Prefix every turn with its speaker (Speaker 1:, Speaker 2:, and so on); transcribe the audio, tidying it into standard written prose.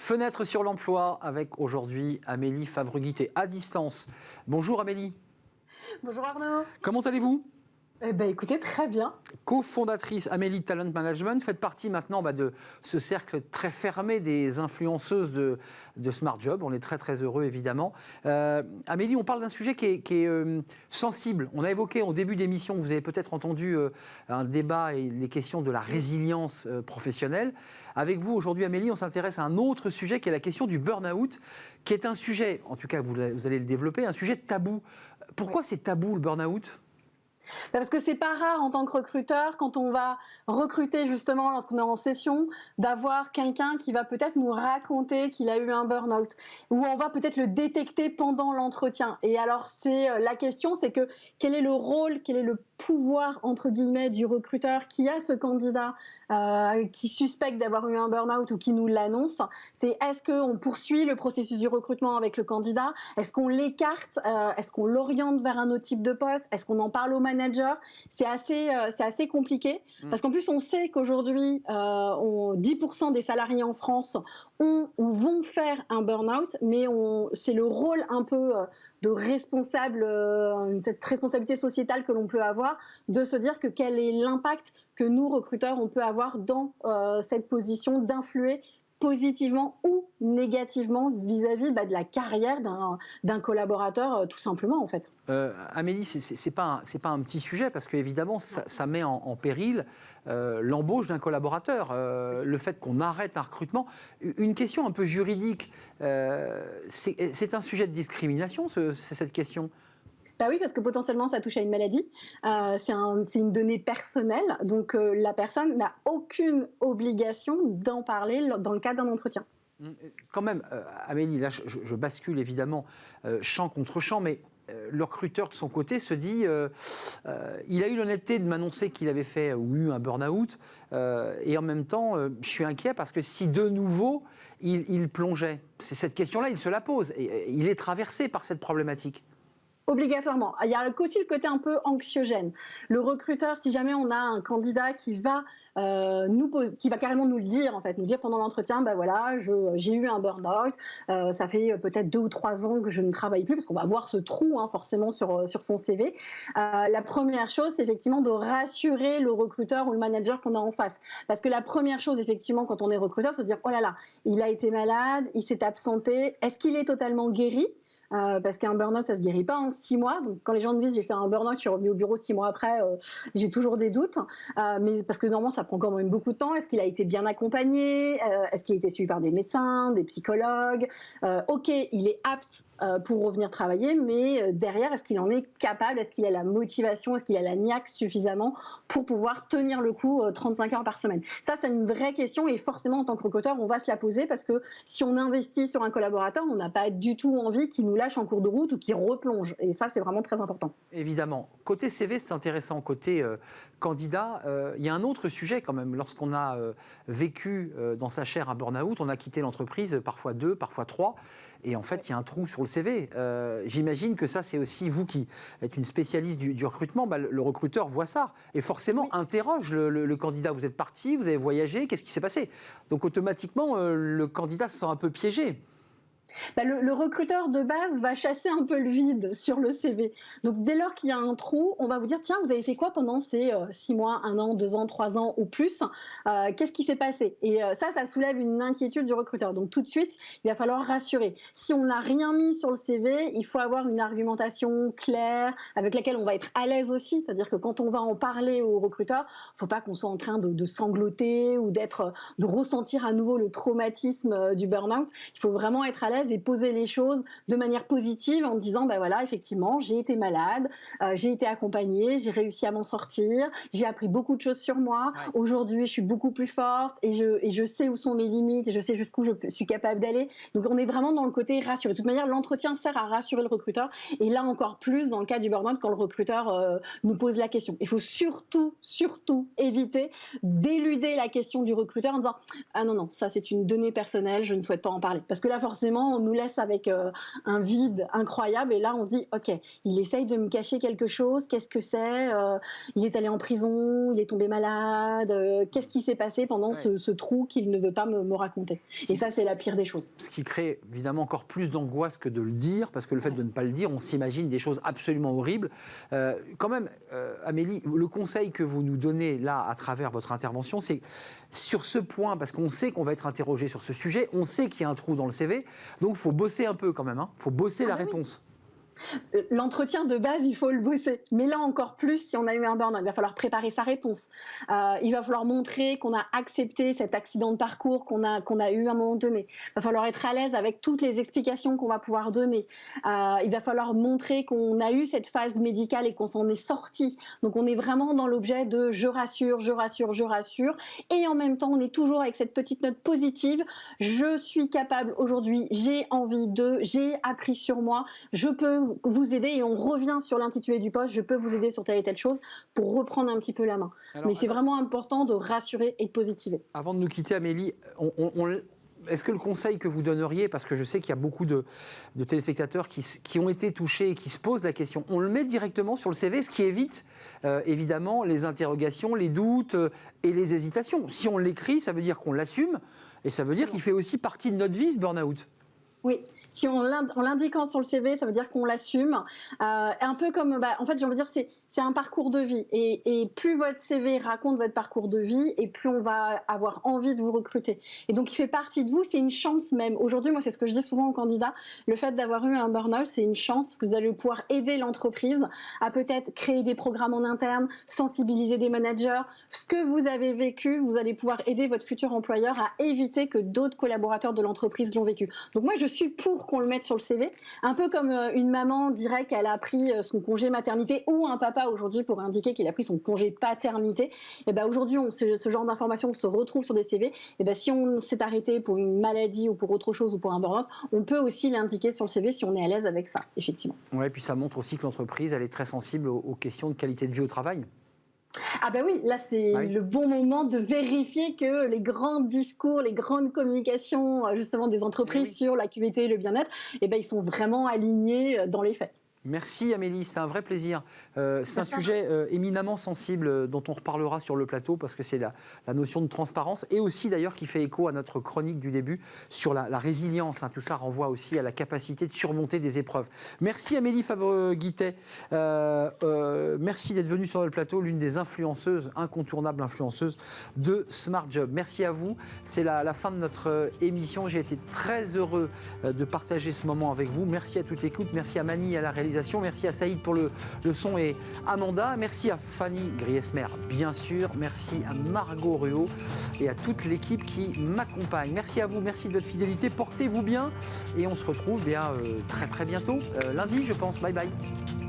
Speaker 1: Fenêtre sur l'emploi avec aujourd'hui Amélie Favreguité à distance. Bonjour Amélie.
Speaker 2: Bonjour Arnaud.
Speaker 1: Comment allez-vous ?
Speaker 2: Eh ben, écoutez, très bien.
Speaker 1: Co-fondatrice Amélie Talent Management, faites partie maintenant de ce cercle très fermé des influenceuses de Smart Job. On est très très heureux évidemment. Amélie, on parle d'un sujet qui est sensible. On a évoqué au début d'émission, vous avez peut-être entendu un débat et les questions de la résilience professionnelle. Avec vous aujourd'hui Amélie, on s'intéresse à un autre sujet qui est la question du burn-out, qui est un sujet, en tout cas vous allez le développer, un sujet tabou. Pourquoi c'est tabou le burn-out ?
Speaker 2: Parce que c'est pas rare en tant que recruteur, quand on va recruter justement lorsqu'on est en session, d'avoir quelqu'un qui va peut-être nous raconter qu'il a eu un burn-out, ou on va peut-être le détecter pendant l'entretien. Et alors c'est la question, c'est que quel est le rôle, quel est le pouvoir entre guillemets du recruteur qui a ce candidat qui suspecte d'avoir eu un burn-out ou qui nous l'annonce. C'est est-ce qu'on poursuit le processus du recrutement avec le candidat ? Est-ce qu'on l'écarte ? Est-ce qu'on l'oriente vers un autre type de poste ? Est-ce qu'on en parle au manager ? C'est assez compliqué parce qu'en plus on sait qu'aujourd'hui 10% des salariés en France ont ou vont faire un burn-out, mais c'est le rôle un peu de responsable, cette responsabilité sociétale que l'on peut avoir, de se dire que quel est l'impact que nous, recruteurs, on peut avoir dans cette position d'influer positivement ou négativement vis-à-vis de la carrière d'un collaborateur, tout simplement, en fait.
Speaker 1: Amélie, c'est pas un petit sujet, parce qu'évidemment, ça met en péril l'embauche d'un collaborateur, le fait qu'on arrête un recrutement. Une question un peu juridique, c'est un sujet de discrimination, cette question ?
Speaker 2: Bah oui, parce que potentiellement, ça touche à une maladie. C'est une donnée personnelle. Donc, la personne n'a aucune obligation d'en parler dans le cadre d'un entretien.
Speaker 1: Quand même, Amélie, là, je bascule évidemment champ contre champ, mais le recruteur de son côté se dit il a eu l'honnêteté de m'annoncer qu'il avait fait ou eu un burn-out, et en même temps, je suis inquiet parce que si de nouveau, il plongeait. C'est cette question-là, il se la pose. Et il est traversé par cette problématique.
Speaker 2: Obligatoirement. Il y a aussi le côté un peu anxiogène. Le recruteur, si jamais on a un candidat qui va qui va carrément nous le dire, en fait, nous dire pendant l'entretien, ben voilà, j'ai eu un burn-out, ça fait peut-être 2 ou 3 ans que je ne travaille plus, parce qu'on va voir ce trou forcément sur son CV. La première chose, c'est effectivement de rassurer le recruteur ou le manager qu'on a en face. Parce que la première chose, effectivement, quand on est recruteur, c'est de dire, oh là là, il a été malade, il s'est absenté, est-ce qu'il est totalement guéri ? Parce qu'un burn-out, ça se guérit pas en 6 mois. Donc, quand les gens me disent j'ai fait un burn-out, je suis revenue au bureau 6 mois après, j'ai toujours des doutes. Mais parce que normalement, ça prend quand même beaucoup de temps. Est-ce qu'il a été bien accompagné ? Est-ce qu'il a été suivi par des médecins, des psychologues ? Ok, il est apte pour revenir travailler, mais derrière, est-ce qu'il en est capable ? Est-ce qu'il a la motivation ? Est-ce qu'il a la niaque suffisamment pour pouvoir tenir le coup 35 heures par semaine ? Ça, c'est une vraie question et forcément, en tant que recruteur, on va se la poser parce que si on investit sur un collaborateur, on n'a pas du tout envie qu'il nous lâche en cours de route ou qu'il replonge. Et ça, c'est vraiment très important.
Speaker 1: Évidemment. Côté CV, c'est intéressant. Côté candidat, il y a un autre sujet quand même. Lorsqu'on a vécu dans sa chair un burn-out, on a quitté l'entreprise, parfois 2, parfois 3. Et en fait, il y a un trou sur le CV. J'imagine que ça, c'est aussi vous qui êtes une spécialiste du recrutement. Le recruteur voit ça et forcément interroge le candidat. Vous êtes parti, vous avez voyagé, qu'est-ce qui s'est passé ? Donc automatiquement, le candidat se sent un peu piégé.
Speaker 2: Le recruteur de base va chasser un peu le vide sur le CV. Donc, dès lors qu'il y a un trou, on va vous dire, tiens, vous avez fait quoi pendant ces 6 mois, 1 an, 2 ans, 3 ans ou plus ? Qu'est-ce qui s'est passé ? Et ça soulève une inquiétude du recruteur. Donc, tout de suite, il va falloir rassurer. Si on n'a rien mis sur le CV, il faut avoir une argumentation claire, avec laquelle on va être à l'aise aussi. C'est-à-dire que quand on va en parler au recruteur, il ne faut pas qu'on soit en train de sangloter ou de ressentir à nouveau le traumatisme du burn-out. Il faut vraiment être à l'aise et poser les choses de manière positive en disant ben voilà, effectivement, j'ai été malade, j'ai été accompagnée, j'ai réussi à m'en sortir, j'ai appris beaucoup de choses sur moi. Ouais. Aujourd'hui, je suis beaucoup plus forte et je sais où sont mes limites et je sais jusqu'où je suis capable d'aller. Donc, on est vraiment dans le côté rassuré. De toute manière, l'entretien sert à rassurer le recruteur et là encore plus dans le cas du burn-out quand le recruteur nous pose la question. Il faut surtout éviter d'éluder la question du recruteur en disant ah non, ça c'est une donnée personnelle, je ne souhaite pas en parler. Parce que là, forcément, souvent, on nous laisse avec un vide incroyable. Et là, on se dit, OK, il essaye de me cacher quelque chose. Qu'est-ce que c'est? Il est allé en prison, il est tombé malade. Qu'est-ce qui s'est passé pendant ce trou qu'il ne veut pas me raconter? Et ça, c'est la pire des choses.
Speaker 1: Ce qui crée évidemment encore plus d'angoisse que de le dire, parce que le fait de ne pas le dire, on s'imagine des choses absolument horribles. Quand même, Amélie, le conseil que vous nous donnez là à travers votre intervention, c'est sur ce point, parce qu'on sait qu'on va être interrogé sur ce sujet, on sait qu'il y a un trou dans le CV, donc il faut bosser un peu quand même, il faut bosser la réponse.
Speaker 2: L'entretien de base, il faut le bosser. Mais là encore plus, si on a eu un burn-out, il va falloir préparer sa réponse. Il va falloir montrer qu'on a accepté cet accident de parcours qu'on a eu à un moment donné. Il va falloir être à l'aise avec toutes les explications qu'on va pouvoir donner. Il va falloir montrer qu'on a eu cette phase médicale et qu'on s'en est sorti. Donc on est vraiment dans l'objet de je rassure, je rassure, je rassure. Et en même temps, on est toujours avec cette petite note positive. Je suis capable aujourd'hui, j'ai envie j'ai appris sur moi, je peux vous aider, et on revient sur l'intitulé du poste, je peux vous aider sur telle et telle chose pour reprendre un petit peu la main. Mais c'est vraiment important de rassurer et de positiver.
Speaker 1: Avant de nous quitter, Amélie, est-ce que le conseil que vous donneriez, parce que je sais qu'il y a beaucoup de téléspectateurs qui ont été touchés et qui se posent la question, on le met directement sur le CV, ce qui évite évidemment les interrogations, les doutes et les hésitations. Si on l'écrit, ça veut dire qu'on l'assume et ça veut dire qu'il fait aussi partie de notre vie, ce burn-out.
Speaker 2: Oui, si en l'indiquant sur le CV, ça veut dire qu'on l'assume. Un peu comme, en fait, j'ai envie de dire, c'est un parcours de vie. Et plus votre CV raconte votre parcours de vie, et plus on va avoir envie de vous recruter. Et donc, il fait partie de vous, c'est une chance même. Aujourd'hui, moi, c'est ce que je dis souvent aux candidats, le fait d'avoir eu un burn-out, c'est une chance, parce que vous allez pouvoir aider l'entreprise à peut-être créer des programmes en interne, sensibiliser des managers. Ce que vous avez vécu, vous allez pouvoir aider votre futur employeur à éviter que d'autres collaborateurs de l'entreprise l'ont vécu. Donc moi, je suis pour qu'on le mette sur le CV, un peu comme une maman dirait qu'elle a pris son congé maternité, ou un papa aujourd'hui pour indiquer qu'il a pris son congé paternité. Et ben aujourd'hui, ce genre d'informations se retrouve sur des CV. Et ben si on s'est arrêté pour une maladie ou pour autre chose ou pour un burn-out, on peut aussi l'indiquer sur le CV si on est à l'aise avec ça, effectivement.
Speaker 1: Ouais, et puis ça montre aussi que l'entreprise, elle est très sensible aux questions de qualité de vie au travail.
Speaker 2: Ah ben oui, là c'est le bon moment de vérifier que les grands discours, les grandes communications justement des entreprises sur la QVT et le bien-être, ils sont vraiment alignés dans les faits.
Speaker 1: Merci Amélie, c'est un vrai plaisir. C'est un sujet éminemment sensible dont on reparlera sur le plateau parce que c'est la notion de transparence et aussi d'ailleurs qui fait écho à notre chronique du début sur la résilience. Tout ça renvoie aussi à la capacité de surmonter des épreuves. Merci Amélie Favre-Guittet. Merci d'être venue sur le plateau, l'une des influenceuses, incontournables influenceuses de Smart Job. Merci à vous. C'est la fin de notre émission. J'ai été très heureux de partager ce moment avec vous. Merci à toute l'écoute. Merci à Mani à la réalisation. Merci à Saïd pour le son et Amanda. Merci à Fanny Griesmer, bien sûr. Merci à Margot Ruot et à toute l'équipe qui m'accompagne. Merci à vous, merci de votre fidélité. Portez-vous bien et on se retrouve très très bientôt, lundi je pense. Bye bye.